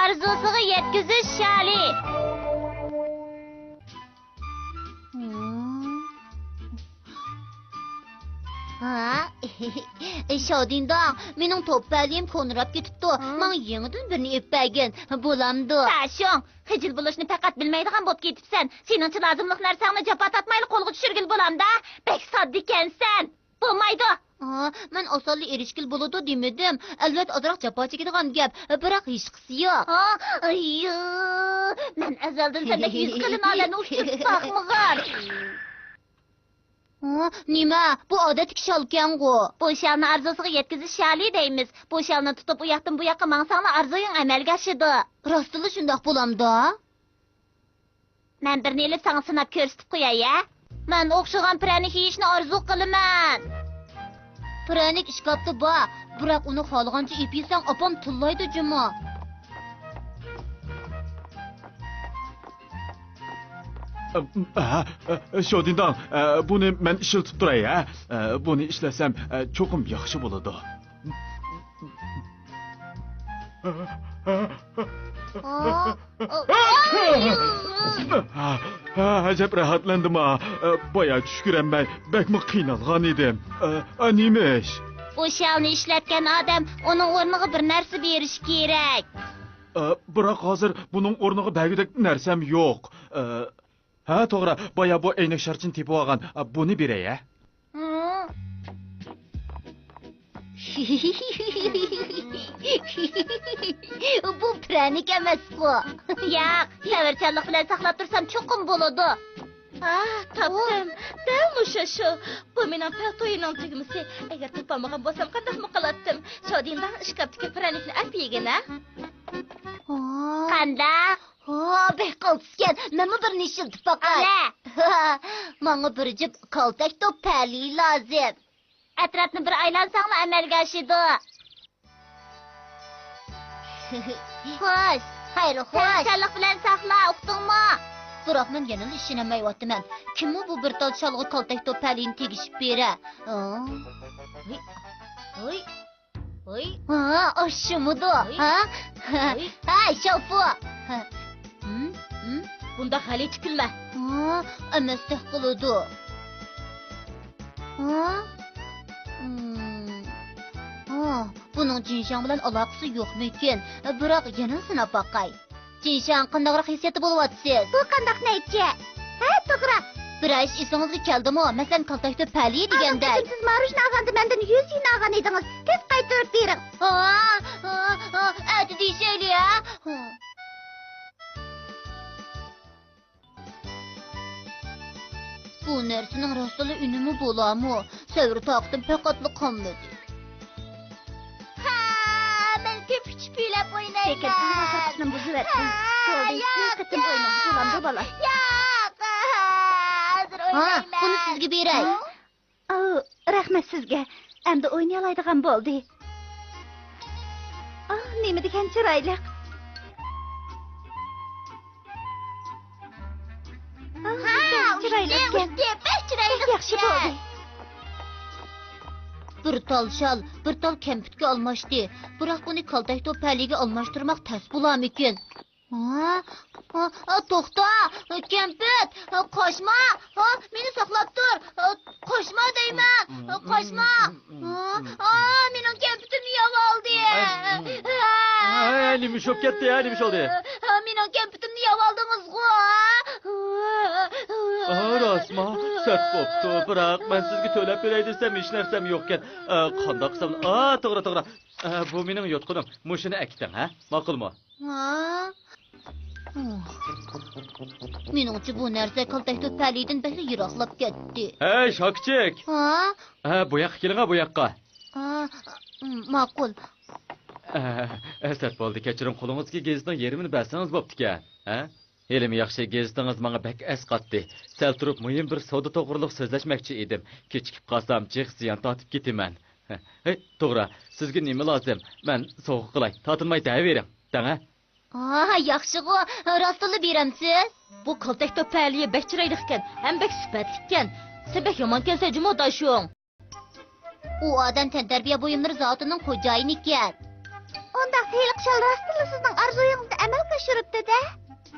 arzusuga yetkizish shali. Shodindon, mening to'ppaliyim ko'nrab ketibdi. Men yangidan birini epagin bo'lamdi. Tashong, hijil bo'lishni faqat bilmaydigan bo'lib ketibsan. Seningcha lozimliq narsangni jafo tatmayli qo'lga tushirgil bo'lamda. Bek sodda ekansan. Bo'lmaydi. Men osonli erishgil bo'ladi demadim. Albatta ozroq jafo chekadigan gap, biroq hech qisi yo'q. Men azaldan sendek 100 qilin olani ushtirib boqmagan. Nima? Bu odatki shalkan-ku. Bu shalni arzusiga yetkizish shali deymiz. Bu shalni tutib u yoqdan bu yoqqa mangsangni arzuying amalga oshadi. Rostili shundoq bo'lamda? Men bir nelib sana sinab ko'rsatib qo'yay-a. Men o'xshagan pranik yeyishni orzu qilaman. Pranik ishkopda bor, biroq uni xohlagancha yeb yesang opam tullaydi juma. Shodindon, buni men ishlatib turay, ha? Buni ishlasam cho'qim yaxshi bo'ladi. Ajab rahatlandim ha. Boya tush ko'raman, bakmi qiynalgan edim. Nimish? O'shalni ishlatgan odam uning o'rniga bir narsa berish kerak. Biroq hozir buning o'rniga bagidek narsam yo'q. Ha, to'g'ri, boya bu aynak sharchini tepib olgan. Buni beray, ha? Bu pranik emas-ku. Yo'q, savarchanlik bilan saqlab tursam cho'qim bo'ladi. Topdim. Dal shu. Bu mening paltoyining tugmasi. Agar topolmagan bo'lsam, qanday qilatdim? Shodindan ishkapdagi pranikni olib yegina. Qanday? Bek qalsgan. Nima bir nishil tufaqay. Menga bir jib qaltak to'pali lozim. Atrofni bir aylansangmi amalga oshadi. Xo'sh, xayr, xo'sh. Savarchanlik bilan saqla, uqdingmi? Biroq men yana ishonamayapman. Kimmi bu bir tal chalg'i qaltak to'palini tegishib bera? Oshumudu. Shofu. Bunda hali tikilma. Emas qiladi. Buning Jinshan bilan aloqasi yo'qmikin? Biroq yana sinab boqay. Jinshan, qandayroq hissiyati bo'lyapsiz? Bu qandaq naychi? To'g'ri. Bir ish esingizga keldimi? Masalan, qaltakda pali deganda. Siz marujna olganda mendan 100 yen olgan edingiz. Tez qaytarib bering. Adi deyshayli-a? Bu narsaning rostli unumi bo'larmi? Savr taqdim faqatli qolmadi. Men ko'p kuchpilab o'ynayman. Lekin haqiqatni buziversin. Qo'ldan qatim o'yna. Bo'lamda bola. Yo'q. Hozir o'ynayman. Buni sizga beray. Rahmat sizga. Endi o'ynay oladigan bo'ldi. Nima degan chiroyli. Yaxshi bo'ldi. Bir tal shal, bir tal kamputga almashdi. Biroq buni qaltak to'paliga almashtirmoq tas bo'larmikin? To'xta, kamput, qochma. Meni saqlab tur. Qochma deyman. Qochma. Mening kamputimni yeb oldi. Nima shop ketdi, nima oldi? Mening kamputimni yeb oldingiz-ku. Rostmi? Sart bo'pti. Biroq men sizga to'lab beray desam, hech narsam yo'q ekan. Qandoq qilsam? To'g'ri. Bu mening yotqinim. Mushini akiting, ha? Ma'qulmi? Meningcha bu narsa qaltak to'palidan bexli yiroqlab ketdi. Hey, shokchik. Bu yoqqa keling, bu yoqqa. Ma'qul. Sart bo'ldi, kechiring, qo'lingizga gazetning yerimini bersangiz bo'pti-ku, ha? Elim yaxshi gazetingiz menga bak asqatdi. Sal turib muhim bir savdo to'g'riliq so'zlashmoqchi edim. Kechikib qolsam, jiq ziyon tortib ketaman. To'g'ri, sizga nima lozim? Men sovg'a qilay, tortinmay davering. Danga? Yaxshi-ku, rostini beramsiz? Bu qaltak to'paliga bek chiroyli ekan, ham bek sifatli ekan. Sebek yomon kelsa jumodoshing. U odam tantarbiya buyumlari zotining xo'jayini ekan. Onda seylik şal rastlı sizning arzuyingizni amalga oshiribdi-da.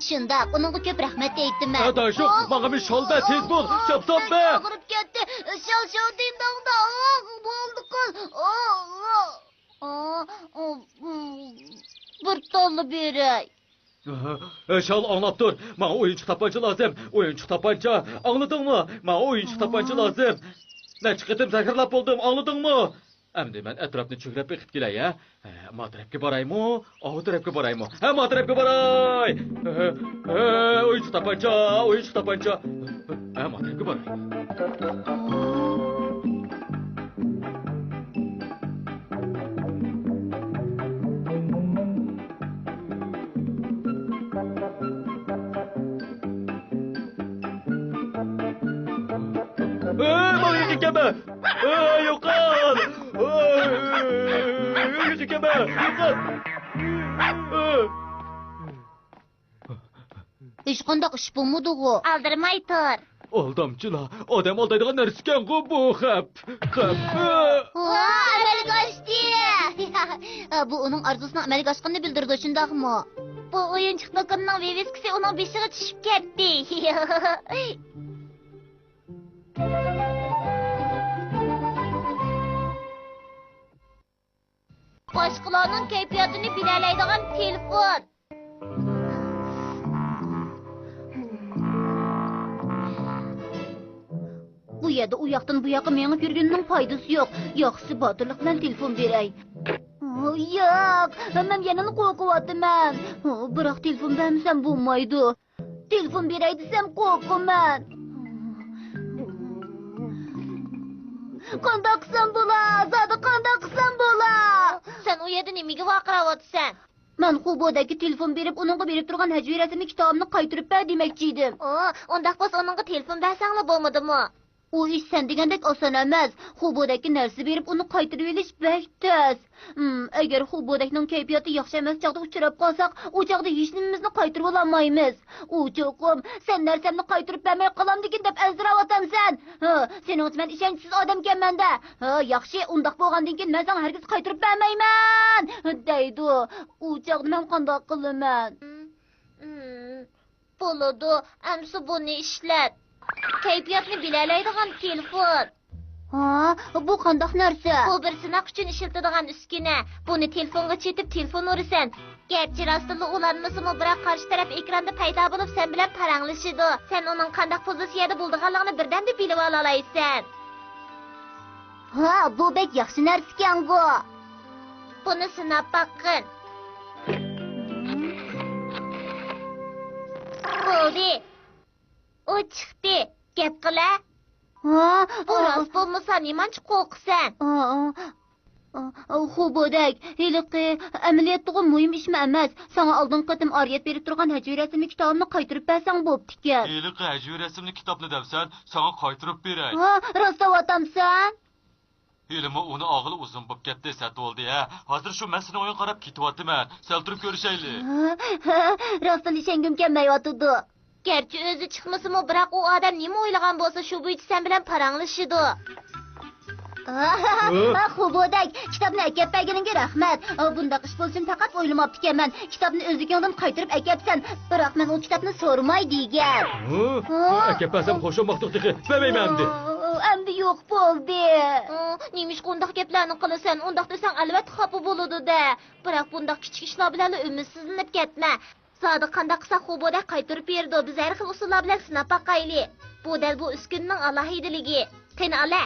Shundaq, uningga ko'p rahmat deydim men. Daşo, bana bir şol be, tez bul, çapsam be. Og'rib ketdi. Shal deyimdangda. Bo'ldi qol. Bir tollu beray. Şal anlap dur, bana oyuncak tabanca lazım, oyuncak tabanca, anladın mı? Bana oyuncak tabanca lazım. Ne çıkıdım, zehirlap oldum, anladın mı? Endi ben etrafını çökrep bekip giley ya. Ma tarafga boraymi? O tarafga boraymi? Ma tarafga boray. Oyuncak tabanca, oyuncak tabanca. Ma tarafga boray. Bana yıkama. Yukarı. Yıkama. Yukarı. Hech qanday ish bo'lmadi-ku. Aldırmay tur. Aldamçıla. Odam aldaydigan narsikan bu hep. Amalga oshdi. Bu uning arzusini amalga oshganini bildirdi, shundaqmi? Bu oyuncak dokunun viviskisi onun beshiga tushib ketdi. Boshqalarning kayfiyatini bilalaydigan telefon. Bu yerda u yoqdan bu yoqqa mengib yurganining foydasi yo'q. Yaxshisi botirlik bilan telefon beray. Yo'q, men yana qo'rqyapman. Biroq telefon bermasam bo'lmaydi. Telefon beray desam qo'rqaman. Qanday qilsam bo'lar? Zada qanday qilsam bo'lar? Sen u yerda nimaga vaqirayotsang? Men Xubodagi telefon berib, uningga berib turgan hajviy rasmli kitobimni qaytarib ber demoqchi edim. Undaq bo'lsa uningga telefon bersanglar bo'lmadimi? U ish sen degandek oson emas. Xubodagi narsa berib, uni qaytarib olish bek tez. Agar Xubodakning kayfiyati yaxshi emas chaqda uchrab qolsak, u chaqda hech nimamizni qaytarib olmaymiz. U cho'qim, sen narsamni qaytarib bermay qolamdikin deb azravotamsan. Sening uchun men ishonchsiz odamkanman-da. Yaxshi, undaq bo'lgandan keyin men senga hargiz qaytarib bermayman, deydi. U chaqda men qanday qilaman? Bo'ladi, amsi buni ishlat. Kayfiyatni bilalaydigan telefon. Bu qanday narsa? Bu bir sinoq uchun ishlatiladigan uskuna. Buni telefonga chetib telefon urasan. Gerçi rastında ulanmasımı biroq qarshi taraf ekranda paydo bo'lib sen bilan paranglashidi. Sen uning qanday pozitsiyada bo'lganligini birdan deb bilib olaysan. Bu bek yaxshi narsa ekan bu. Buni sinab boqing. Bo'ldi. O chiqdi. Gap qila. Bu rost bo'lmasa nimancha qo'rqsan? Xubodak, hiliqi amaliyotda muhim ishmi emas. Sana oldin qatim oriyat berib turgan hajviy rasmli kitobimni qaytarib bersang bo'pti ekan. Hiliqi hajviy rasmli kitobni debsan, sana qaytarib beray. Rost avatamsan? Hilimi uni og'ili uzun bo'lib ketdi, sotib oldi ya. Hozir shu men seni o'yin qarab ketyaptiman. Sal turib ko'rishaylik. Rostdan ishongim kelmayotdi. Gerçi o'zi chiqmasimi, biroq u odam nima o'ylagan bo'lsa, shu bo'yicha sen bilan paranglashidi. Xubodak, kitobni akab berganingga rahmat. Bundaq ish bo'lsin faqat o'ylamabdi ekanman. Kitobni o'zingdan qaytarib akabsan, biroq men u kitobni so'ramay degan. Akab bersam qo'shilmoqdiqdiki, bermayman endi. Endi yo'q bo'ldi. Nemish qundaq gaplarni qilasan? Undaq desang albatta xafa bo'ladi-da. Biroq bundaq kichik ishlar bilan umidsizlanib ketma. Sodiq qanday qilsa Xubodak qaytarib berdi. Biz har xil usullar bilan sinab boqaylik. Bu dal bu uskunning alohidaligi. Qani ala.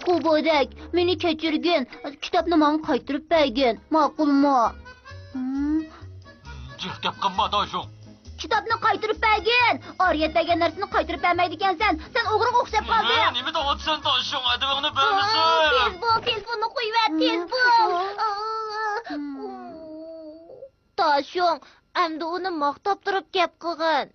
Xubodak, meni kechirgin. Kitobni menga qaytarib bergin. Ma'qulmi? Jiq gap qilma doshung. Kitobni qaytarib bergin. Oriyat degan narsani qaytarib bermaydi ekansan. Sen o'g'riga o'xshab qolding. Nima deyapsan doshung? Adabingni bermisan? Tez bo'l, telefonni qo'yib ver, tez bo'l. Toshung, endi uni maqtab turib gap qilgin.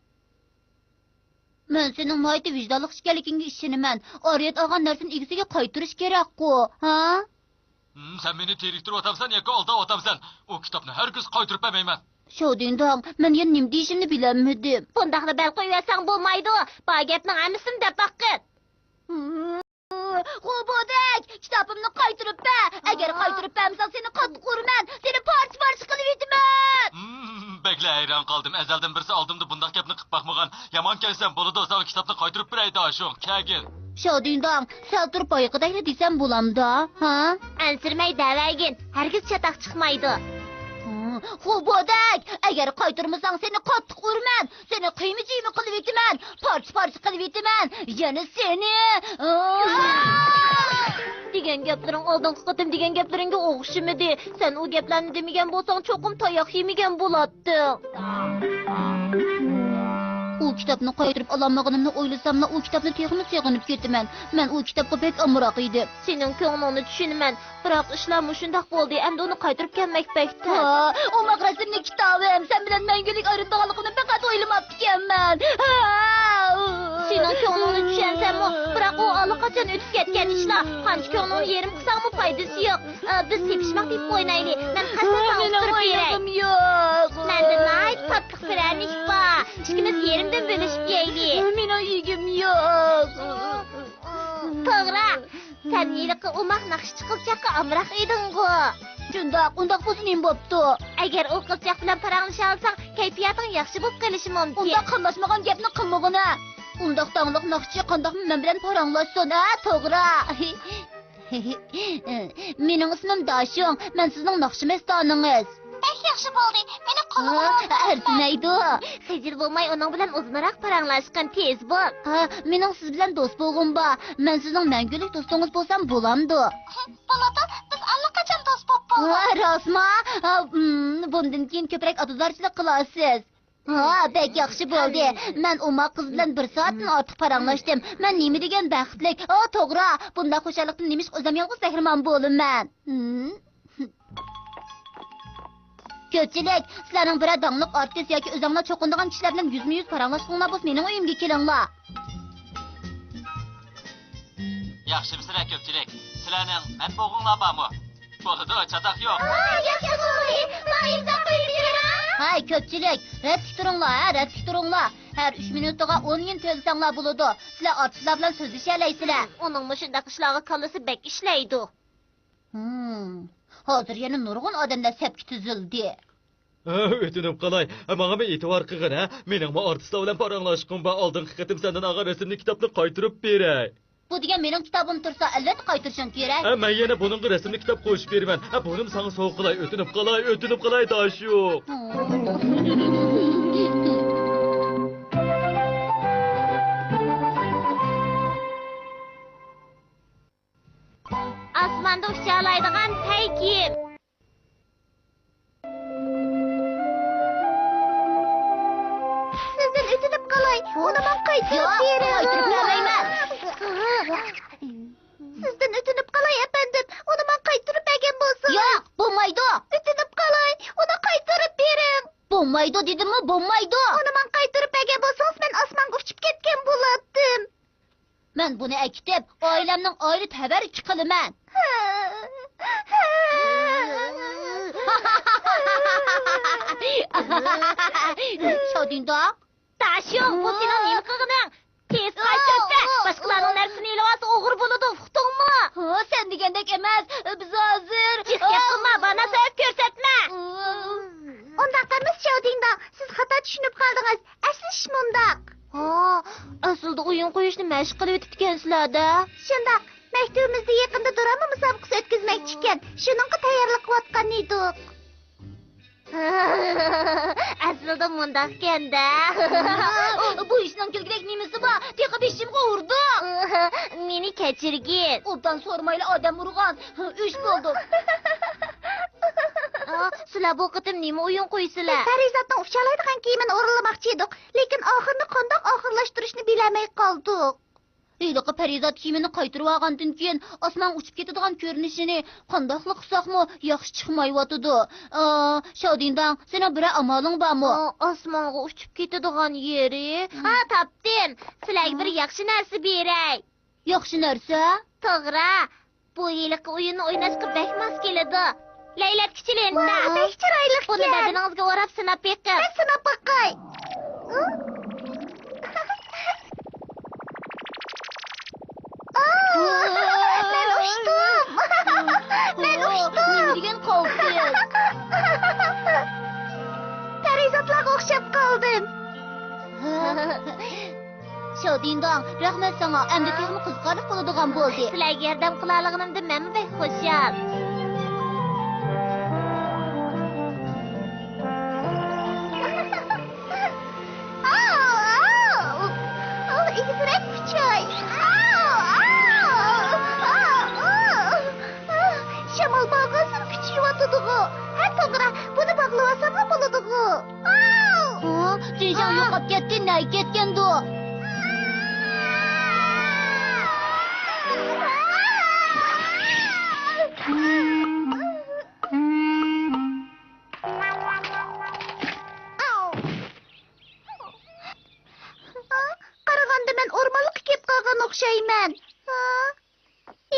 Men sening moyta vijdonli ekanligingga ishonaman. Oriyat olgan narsani egasiga qaytarish kerak-ku, ha? Sen meni teriktirib otamsan yoki aldab otamsan? U kitobni hargiz qaytarib bermayman. Shodingdon, men yana nima deyishimni bilolmadim. Bundaqni bel qo'yversang bo'lmaydi. Bu gapning hammasini deb boqing. Xubudek, kitabımni qaytırıp be. Eğer qaytırıp bermesen seni qattiq urman, seni parça qilib yetaman. Bekle hayran kaldım. Ezelden birisi aldımdı bundak gapni qilib bakmagan. Yamanken sen boluda sana kitapni qaytırıp biraydi aşın. Kegin. Şodindang, sal turib boyaqidayla desam bo'lamda, ha? Ansirmay davagin. Hargiz chataq chiqmaydi. Xubudek, eğer qaytırmasan seni qattiq urman, seni qiymi-jiymi qilib yetaman, parça qilib yetaman. Yana seni. Degan gaplaring oldingi qatim degan gaplaringga o'xshamidi. Sen u gaplarni demagan bo'lsang, cho'qim tayoq yemagan bo'larding. U kitapni qaytirib ololmaganimni o'ylasamla u kitapni texnik sog'inib ketaman. Men u kitobga bek amroq edim. Sening ko'nglingni tushunaman, biroq ishlar shundoq bo'ldi. Endi uni qaytirib kelmak paytda. O maqrasimni kitobim, sen bilan mangulik ayrıldıqligini faqat o'ylamabdi ekanman. Sening ko'nglingni tushunsam-mu, biroq u allaqachon o'tib ketgan ishlar. Qancha ko'nglingni yerim qilsam-mu foydasi yo'q. Biz sepishmoq deb o'ynaylik. Men qasam oltirib beray. Yo'q. Menda nayt qattiq firanik bor. Ikkimiz yerimdan bo'lishib yeylik. Mening yegim yo'q. To'g'ri. Sen yiliqi umaq naqshchi qilchaqqa amroq eding-ku. Shundoq, undaq bo'lsa nim bo'pti. Agar u qilchaq bilan paranglasha olsang, kayfiyating yaxshi bo'lib qolishi mumkin. Undaq qilmashmagan gapni qilmag'ina. Undaq tangliq naqshchi qandoqmi men bilan paranglashsin, ha? To'g'ri. Mening ismim Dashung, men sizning naqshmestoningiz. Yaxshi bo'ldi. Meni Arzinaydi. Xijil bo'lmay uning bilan uzunroq paranglashgan tez bo'l. Mening siz bilan do'st bo'lg'im bor. Men sizning mangulik do'stingiz bo'lsam bo'lamdi. Bo'ladi, biz allaqachon do'st bo'lib Rosma? Bundan keyin ko'proq atuzarchilik qilasiz. Bek yaxshi bo'ldi. Men Uma qiz bilan 1 soatdan ortiq paranglashdim. Men nima degan baxtlik. To'g'ri. Bunday xo'jalikdan nemish o'zim yolg'iz qahramon bo'laman. Ko'pchilik, sizlarning bir donglik artist yoki o'zinglar cho'qindigan kishilar bilan yuzma-yuz paranglashqinglar bo'lsa, mening uyimga kelinglar. Yaxshimisiz ko'pchilik. Sizlarning matbuotinglar bormi? Bo'ladi, chataq yo'q. Yaxshi bo'ldi. Men imzo qo'yib beraman. Hay ko'pchilik, raddik turinglar. Har 3 minutga 10 yen to'lsanglar bo'ladi. Sizlar artistlar bilan so'zlashaysizlar. Uning shunday ishlari kallasi bek ishlaydi. Hozir yana nurg'un odamlar sapga tuzildi. O'tinib qalay. Menga bir e'tibor qilgin, ha? Mening bu artistlar bilan paranglashqim va oldingi qatim sendan ag'ar rasmli kitobni qaytirib beray. Bu degan mening kitobim tursa, albatta qaytirishim kerak. Men yana buning rasmli kitob qo'shib beraman. Bunim sana sovuq qalay, o'tinib qalay Dashu. Osmonda uchalaydigan taygim. Sizdan o'tinib qalay. Uni men qaytarib beraman. Sizdan o'tinib qalay, efendim. Uni men qaytarib bergan bo'lsam. Yo'q, bo'lmaydi. O'tinib qalay. Uni qaytarib bering. Bo'lmaydi dedimmi? Bo'lmaydi. Uni men qaytarib bergan bo'lsangiz, men osmonga uchib ketgan bo'lardim. Men buni aytib, oilamning oyli tabarruk qilaman. Shodinda? Dashung, bu sening nima qilganing? Tez qaytib, boshqalarning narsasini ilova o'g'ir bo'ladi, uqdingmi? Sen degandek emas, biz hozir. Qilma, bana sabab ko'rsatma. Undaq emas, Shodinda. Siz xato tushunib qoldingiz. Asli ish mundaq. Aslida o'yin qo'yishni mashq qilib o'tibgansizlar-da. Shundoq. Maktabimizda yaqinda drama musobaqasi o'tkazmoqchi ekan. Shuningga tayyorlik qilayotgan edik. Aslida mundaq ekanda. Bu ishning kelgidek nimasi bor? Teqa beshimga urdi. Meni kechirgin. Obdan so'rmayli odam urgan. Uch bo'ldim. Sizlar bu qitim nima o'yin qo'ysizlar? Farizatning uchalaydigan kiyimini o'g'irlamoqchi edik, lekin oxirini qandoq oxirlashtirishni bilmay qoldik. Heyliqi Farizat kiyimini qaytirib olgandan keyin osmon uchib ketadigan ko'rinishini qandoqlik qilsaqmi yaxshi chiqmayotidi. Shodindan, seni bir amaling bormi? Osmonga uchib ketadigan yeri? Topdim. Sizlarga bir yaxshi narsa beray. Yaxshi narsa? To'g'ri. Bu yiliqi o'yinni o'ynashga bekmas keladi. Laylatkichi lenta. Bek chiroyli. Buni badaningizga o'rab sinab beqing. Men sinab beqay. Ben uçtum. Ben uçtum. Nima degan qolsiz? Parizotlarga o'xshab qoldim. Shodindong, rahmat sana. Endi texmi qiziqarli bo'ladigan bo'ldi. Sizlarga yordam qilalig'imdan men bek xushal. İzrek çay. Şamal bağlasın küçüyüvatıdı bu. Ha to'g'ri, buni bağlavasam ham bo'ladi bu. Jinshon yo'qolib ketdi, nay ketgandi. Qaraganda men o'rmonlikqa kelib qolgan o'xshayman.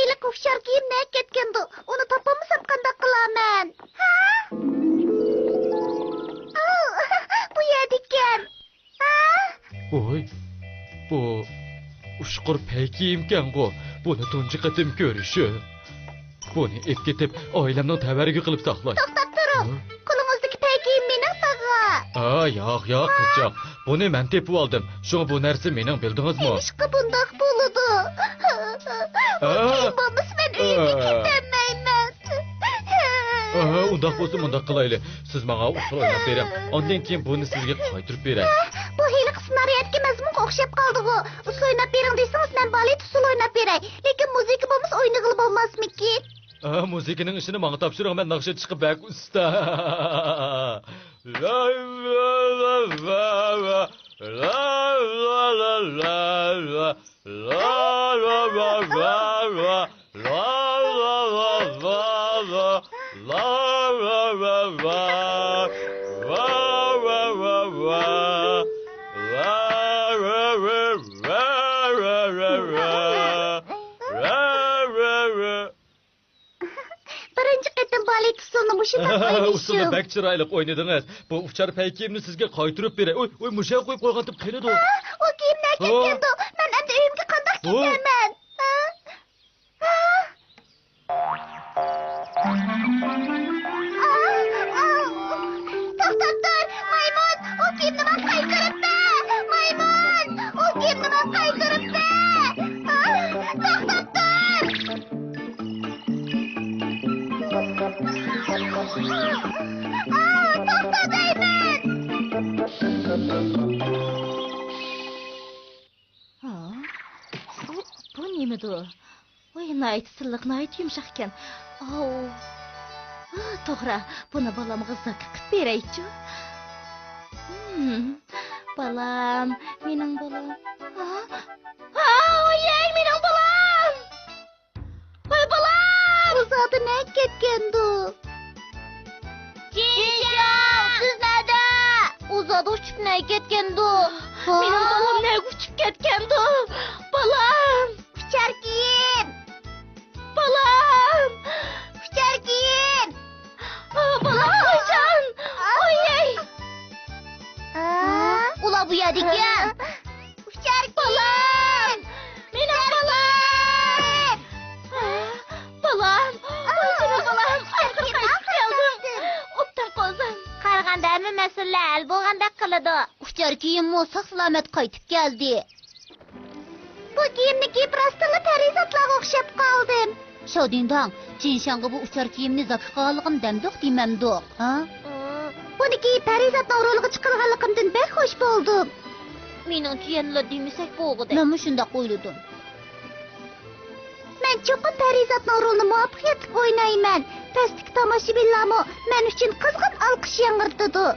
Iliq hushyor kiyim ne ketgandi? Uni topolmasam qanday qilaman? Bu yerda ekan. Oy, bu ushqur paykiyimkan bu. Buni tunji qatim ko'rishim. Buni ep ketib, oilamning tavariga qilib saqlash. To'xtab turing. Qo'lingizdagi paykiyim mening tag'a. Yo'q, qizchoq. Buni men tepib oldim. Shunga bu narsa mening, bildingizmi? Ishqi bundoq bo'ladi. Bo'lmasa men uyimga ketamayman. Undaq bo'lsa, undaq qilaylik. Siz menga usul o'ynab bering. Ondan keyin buni sizga qaytarib beray. Bu hiliq snaryadga mazmunga o'xshab qoldi bu. Usul o'ynab bering desangiz, men balet usul o'ynab beray. Lekin muzika bo'lmasa o'ynag'ili bo'lmasmikin? Muzikaning ishini menga topshiring, men naqsha chiqib bak usta. La la la la la la la la la la la la Birinchi qatim balet usulni mushunda Usulda o'ynashim. bak chiroyli o'ynadingiz. Bu uchar paykiyimni sizga qaytarib beray. Oy, musha qo'yib qo'ygan deb qiladi. O kiyimdan ketgandi. Men endi uyimga qanday ketaman? To'xtab tur, maymun! O kiyimni men qaytaribdi! Maymun! O kiyimni men qaytaribdi! To'xtab tur! To'xta deyman! Bu nimadi? Voy, nayt silliq, nayt yumshoq ekan. To'g'ri, buni balamga zakka qilib beraychi. Balam, mening balam. Voy, mening balam! Voy, balam! Uzoqda ne ketgandi? Jinshon, siz nada? Uzoqda uchib ne ketgandi? Mening balam ne uchib ketgandi? Balam! Hushyor kiyim! Balam! Hushyor kiyim! Balam qachon? Oy! Ular bu yerda ekan. Hushyor Balam! Mening balam! Balam! O'zini balam! Qaytib keldim. O'tdan qoldim. Qaragandami mas'ullar bo'lganda qiladi. Hushyor kiyim sog' salomat qaytib keldi. Bu kiyimni kiyib rostila parizotlarga o'xshab qoldim. Shodindong, Jinshonga bu uchar kiyimni zakka qilganligim damdoq deymamdoq, ha? Buni kiyib parizotning roliga chiqarganligimdan bek xush bo'ldim. Meningchi yanla demasak bo'lg'idi. Men shunday o'yladim. Men cho'qin parizotning rolini muvaffaqiyatli o'ynayman. Pastdagi tomoshabinlarmi men uchun qizg'in olqish yangirtdi.